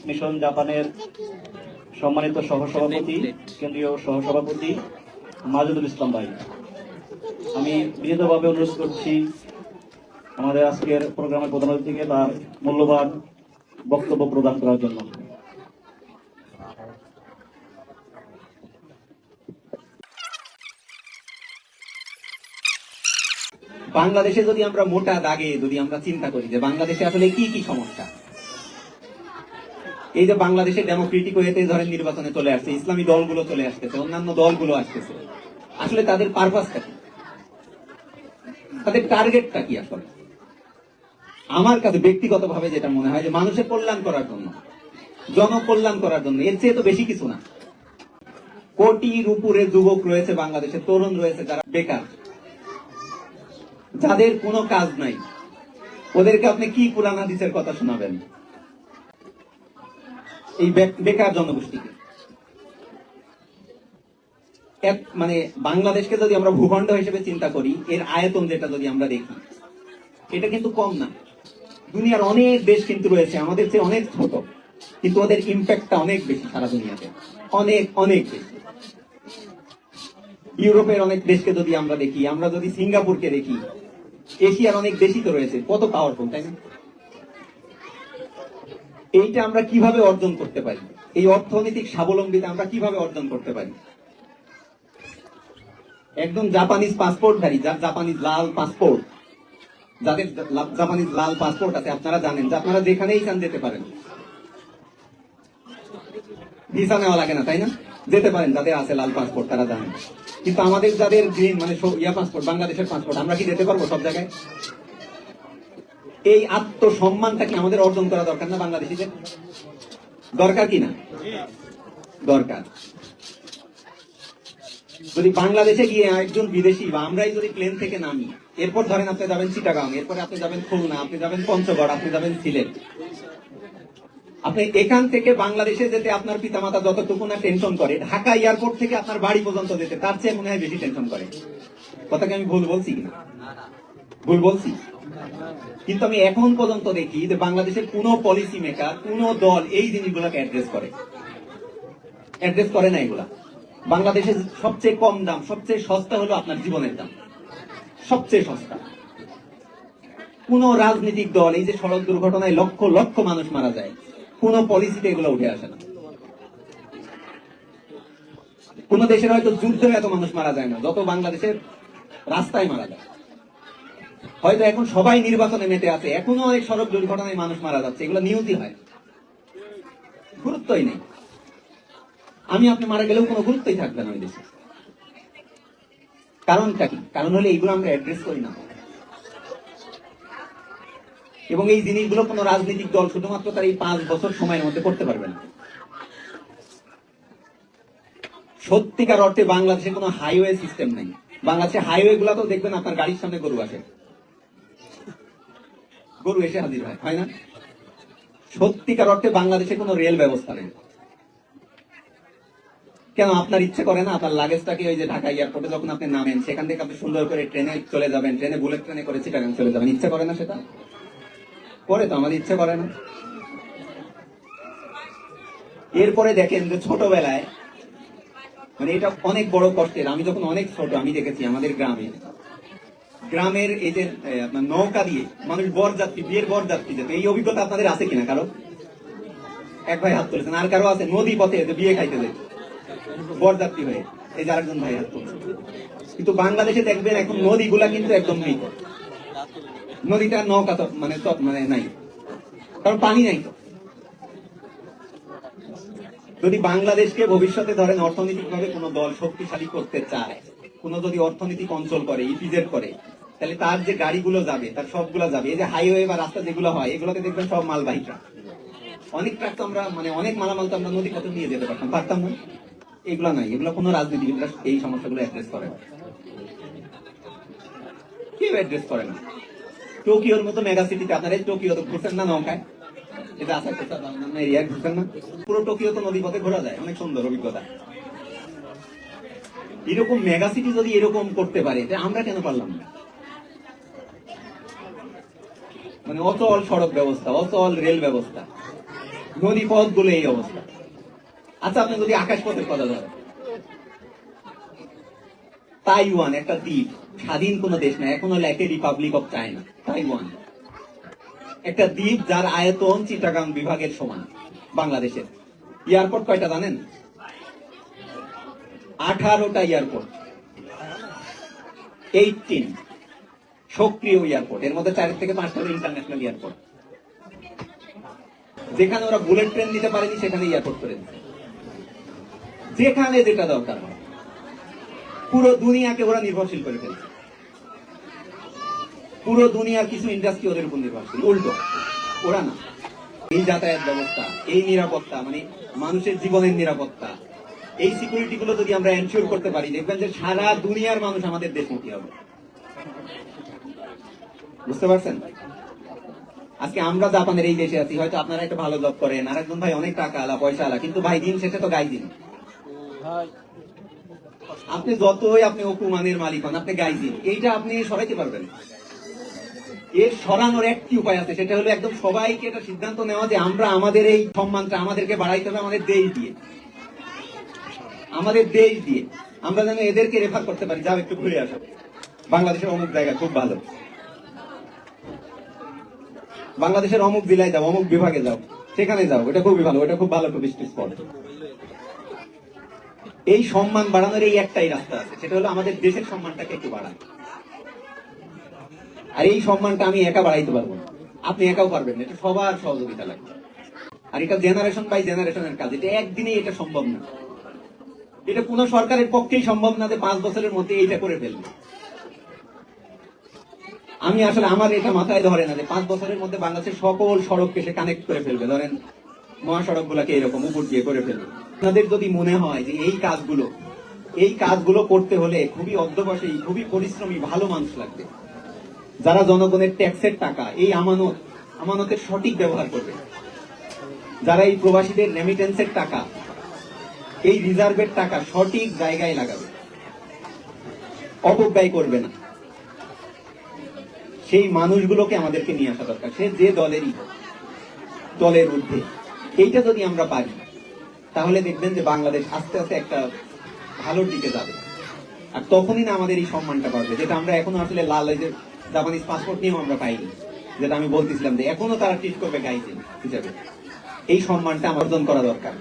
Mission জাপানের সম্মানিত সহসভাপতি, কেন্দ্রীয় সহসভাপতি মাজেদুল ইসলাম ভাই, আমি বিনীতভাবে অনুরোধ করছি আমাদের আজকের প্রোগ্রামের প্রধান অতিথিকে তার মূল্যবান বক্তব্য প্রদান করার জন্য। বাংলাদেশে যদি আমরা মোটা দাগে যদি আমরা চিন্তা করি যে বাংলাদেশে আসলে কি কি সমস্যা, এই যে বাংলাদেশে ডেমোক্রেটিক ওয়েতে ধরেন নির্বাচনে চলে আসছে, ইসলামী দলগুলো চলে আসতেছে, অন্যান্য দলগুলো আসতেছে, আসলে তাদের পারপাসটা কি, তাদের টার্গেটটা কি? আসলে আমার কাছে ব্যক্তিগতভাবে যেটা মনে হয় যে মানুষের কল্যাণ করার জন্য, জনকল্যাণ করার জন্য, এর চেয়ে তো বেশি কিছু না। কোটির উপরে যুবক রয়েছে বাংলাদেশে, তরুণ রয়েছে যারা বেকার, যাদের কোনো কাজ নাই, ওদেরকে আপনি কি কুরআন হাদিসের কথা শোনাবেন? এই বেকার জনগোষ্ঠীকে মানে বাংলাদেশকে যদি আমরা ভূখণ্ড হিসেবে চিন্তা করি, এর আয়তন যেটা যদি আমরা দেখি, এটা কিন্তু কম না। দুনিয়ার অনেক দেশ কিন্তু রয়েছে আমাদের চেয়ে অনেক ছোট, কিন্তু ওদের ইম্প্যাক্টটা অনেক বেশি সারা দুনিয়াতে, অনেক অনেক বেশি। ইউরোপের অনেক দেশকে যদি আমরা দেখি, আমরা যদি সিঙ্গাপুরকে দেখি, এশিয়ার অনেক দেশই তো রয়েছে, কত পাওয়ারফুল, তাই না? এইটা আমরা কিভাবে অর্জন করতে পারি? এই অর্থনৈতিক স্বাবলম্বিতা আমরা কিভাবে অর্জন করতে পারি? একদম জাপানিজ পাসপোর্টধারী, যার জাপানিজ লাল পাসপোর্ট, যাদের জাপানিজ লাল পাসপোর্ট আছে, আপনারা জানেন যে আপনারা যেখানেই চান যেতে পারেন, ভিসা নেওয়া লাগে না, তাই না? যেতে পারেন, যাদের আছে লাল পাসপোর্ট তারা জানেন। কিন্তু আমাদের যাদের গ্রিন মানে পাসপোর্ট, বাংলাদেশের পাসপোর্ট, আমরা কি যেতে পারবো সব জায়গায়? এই আত্মসম্মানটা কি আমাদের অর্জন করা দরকার না বাংলাদেশিদের? দরকার কি না? দরকার। যদি বাংলাদেশে গিয়ে একজন বিদেশি বা আমরাই যদি প্লেন থেকে নামি, এরপর ধরেন আপনি যাবেন চিটাগাং, এরপরে আপনি যাবেন খুলনা, আপনি যাবেন পঞ্চগড়, আপনি যাবেন সিলেট, আপনি এখান থেকে বাংলাদেশে যেতে আপনার পিতামাতা যতটুকু না টেনশন করে, ঢাকা এয়ারপোর্ট থেকে আপনার বাড়ি পর্যন্ত যেতে তার চেয়ে মনে হয় বেশি টেনশন করে। কথাকে আমি ভুল বলছি কিনা? ভুল বলছি? কিন্তু আমি এখন পর্যন্ত দেখি যে বাংলাদেশের কোন পলিসি মেকার, কোন দল এই জিনিসগুলোকে অ্যাড্রেস করে না। এগুলা বাংলাদেশের সবচেয়ে কম দাম, সবচেয়ে সস্তা হলো আপনার জীবনের দাম, সবচেয়ে সস্তা। কোন রাজনৈতিক দল, এই যে সড়ক দুর্ঘটনায় লক্ষ লক্ষ মানুষ মারা যায়, কোন পলিসিতে এগুলো উঠে আসে না। কোন দেশের হয়তো যুদ্ধে এত মানুষ মারা যায় না যত বাংলাদেশের রাস্তায় মারা যায়। হয়তো এখন সবাই নির্বাচনে মেতে আছে, এখনো অনেক সড়ক দুর্ঘটনায় মানুষ মারা যাচ্ছে, এগুলো নিউজই হয়, গুরুত্বই নেই। আমি আপনি মারা গেলেও কোনো গুরুত্বই থাকবে না ওই দেশে। কারণটা কি? কারণ হলে এইগুলো আমরা অ্যাড্রেস করি না। এবং এই জিনিসগুলো কোন রাজনৈতিক দল শুধুমাত্র তার এই 5 বছর সময়ের মধ্যে করতে পারবে না। সত্যিকার অর্থে বাংলাদেশে কোনো হাইওয়ে সিস্টেম নেই। বাংলাদেশে হাইওয়ে গুলা তো দেখবেন আপনার গাড়ির সামনে গরু আসে, গরু এসে হাজির হয় না? সত্যিকার অর্থে বাংলাদেশে কোনো রেল ব্যবস্থা নেই। কেন আপনার ইচ্ছে করে না আপনার লাগেজটাকে ওই যে ঢাকা এয়ারপোর্টে যখন আপনি নামেন, সেখান থেকে আপনি সুন্দর করে ট্রেনে চলে যাবেন, ট্রেনে বুলেট ট্রেনে করে চিটাগাং চলে যাবেন? ইচ্ছে করে না সেটা? করে তো, আমাদের ইচ্ছে করে না। এরপরে দেখেন যে ছোটবেলায়, মানে এটা অনেক বড় কষ্টের, আমি যখন অনেক ছোট আমি দেখেছি আমাদের গ্রামের এই যে নৌকা দিয়ে মানুষ বরযাত্রী, বিয়ের বরযাত্রী যেত। এই অভিজ্ঞতা আপনাদের আছে কিনা কারো? এক ভাই হাত তুলেছেন। আর কারো আছে নদী পথে বিয়ে খাইতে যেত বরযাত্রী হয়ে? এই যে আরেকজন ভাই হাত তুলছে। কিন্তু বাংলাদেশে দেখবেন এখন নদীগুলা কিন্তু একদম মৃত, নদীটা নৌকা তো মানে নাই, কারণ পানি নাই তো। যদি বাংলাদেশকে ভবিষ্যতে ধরেন অর্থনৈতিক ভাবে কোনো দল শক্তিশালী করতে চায়, কোন যদি অর্থনৈতিক অঞ্চল করে, ইপিজেড করে, তাহলে তার যে গাড়িগুলো যাবে তার সবগুলো যাবে এই যে হাইওয়ে বা রাস্তা যেগুলো হয়, এগুলোতে দেখবেন সব মালবাহী ট্রাক। অনেক ট্রাক তো আমরা মানে অনেক মালামাল তো আমরা নদী পথে নিয়ে যেতে পারতাম না। এগুলো নাই, এগুলো কোনো রাজনীতিবিদরা এই সমস্যাগুলো অ্যাড্রেস করে না। কেউ অ্যাড্রেস করে না। টোকিওর মতো মেগা সিটিতে, আপনারা টোকিও তো ঘুরছেন না নৌকায়? এটা আছে এরিয়া ঘুরছেন না? পুরো টোকিও তো নদী পথে ঘোরা যায়, অনেক সুন্দর অভিজ্ঞতা। এরকম মেগা সিটি যদি এরকম করতে পারে, আমরা কেন পারলাম না? মানে অচল সড়ক ব্যবস্থা, অচল রেল ব্যবস্থা, নদী পথ গুলো এই অবস্থা। আচ্ছা, আপনি যদি আকাশ পথের কথা ধরেন, তাইওয়ান একটা দ্বীপ, স্বাধীন কোন দেশ না, এখন হলো একটা রিপাবলিক অফ চায়না। তাইওয়ান একটা দ্বীপ যার আয়তন চিটাগাং বিভাগের সমান। বাংলাদেশের এয়ারপোর্ট কয়টা জানেন? 18টা এয়ারপোর্ট, 18 সক্রিয় এয়ারপোর্ট, এর মধ্যে 4 থেকে 5টা ইন্টারন্যাশনাল এয়ারপোর্ট। যেখানে ওরা বুলেট ট্রেন দিতে পারেনি সেখানে এয়ারপোর্ট করে দিচ্ছে, যেখানে যেটা দরকার। পুরো দুনিয়াকে ওরা নির্ভরশীল করে ফেলছে, পুরো দুনিয়ার কিছু ইন্ডাস্ট্রি ওদের উপর নির্ভরশীল, উল্টো ওরা না। এই যাতায়াত ব্যবস্থা, এই নিরাপত্তা, মানে মানুষের জীবনের নিরাপত্তা, এই সিকিউরিটি গুলো যদি আমরা এনশিওর করতে পারি, দেখবেন যে সারা দুনিয়ার মানুষ আমাদের দেশমুখী হবে। বুঝতে পারছেন? আজকে আমরা জাপানের এই দেশে আছি, হয়তো আপনারা একটা ভালো জব করেন, আর একজন ভাই অনেক টাকা আলা পয়সা আলা, কিন্তু ভাই দিন শেষে তো গাই দিন। আপনি যতই আপনি অকুমানের মালিক হন, আপনি গাই দিন, এইটা আপনি সরাইতে পারবেন। এর সরানোর একটি উপায় আছে, সেটা হলো একদম সবাইকে এটা সিদ্ধান্ত নেওয়া যে আমরা আমাদের এই সম্মানটা আমাদেরকে বাড়াইতে হবে আমাদের দেশ দিয়ে, আমাদের দেশ দিয়ে। আমরা যেন এদেরকে রেফার করতে পারি, যাও একটু ঘুরে আসো, বাংলাদেশের অমুক জায়গা খুব ভালো, বাংলাদেশের অমুক জেলায় যাও, অমুক বিভাগে যাও, সেখানে যাও, ওটা খুবই ভালো, ওটা খুব ভালো টুরিস্ট স্পট। এই সম্মান বাড়ানোর এই একটাই রাস্তা আছে, সেটা হলো আমাদের দেশের সম্মানটাকে একটু বাড়ানো। আর এই সম্মানটা আমি একা বাড়াইতে পারবো না, আপনি একাও পারবেন না, এটা সবার সহযোগিতা লাগবে। আর এটা জেনারেশন বাই জেনারেশনের কাজ, এটা একদিনে এটা সম্ভব না। এটা কোন সরকারের পক্ষেই সম্ভব না যে 5 বছরের মধ্যে এইটা করে ফেলবে। আমি আসলে আমার এটা মাথায় ধরে না যে 5 বছরের মধ্যে বাংলাদেশের সকল সড়ককে সে কানেক্ট করে ফেলবে, ধরেন মহাসড়ক গুলাকে এরকম উপর দিয়ে করে ফেলবে। আপনাদের যদি মনে হয় যে এই কাজগুলো করতে হলে খুবই অধ্যবসায়ী, খুবই পরিশ্রমী ভালো মানুষ লাগবে, যারা জনগণের ট্যাক্সের টাকা, এই আমানতের সঠিক ব্যবহার করবে, যারা এই প্রবাসীদের রেমিটেন্সের টাকা, এই রিজার্ভের টাকা সঠিক জায়গায় লাগাবে, অপব্যয় করবে না, সেই মানুষগুলোকে আমাদেরকে নিয়ে আসা দরকার, সে যে দলেরই হোক, দলের ঊর্ধ্বে। এইটা যদি আমরা পারি, তাহলে দেখবেন যে বাংলাদেশ আস্তে আস্তে একটা ভালোর দিকে যাবে। আর তখনই না আমাদের এই সম্মানটা পাবে, যেটা আমরা এখনো আসলে লাল জাপানিজ পাসপোর্ট নিয়েও আমরা পাইনি, যেটা আমি বলতেছিলাম যে এখনো তারা ট্রিট করবে গাইজেন হিসাবে। এই সম্মানটা অর্জন করা দরকার।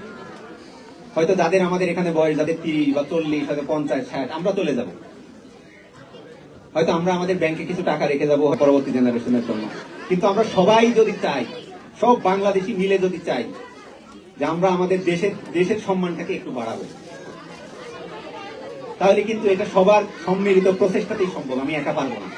হয়তো যাদের আমাদের এখানে বয়স, যাদের 30 বা 40, হয়তো 50, 60, আমরা চলে যাব, হয়তো আমরা আমাদের ব্যাংকে কিছু টাকা রেখে যাবো পরবর্তী জেনারেশনের জন্য। কিন্তু আমরা সবাই যদি চাই, সব বাংলাদেশি মিলে যদি চাই যে আমরা আমাদের দেশের সম্মানটাকে একটু বাড়াবো, তাহলে কিন্তু এটা সবার সম্মিলিত প্রচেষ্টাতেই সম্ভব, আমি একা পারবো না।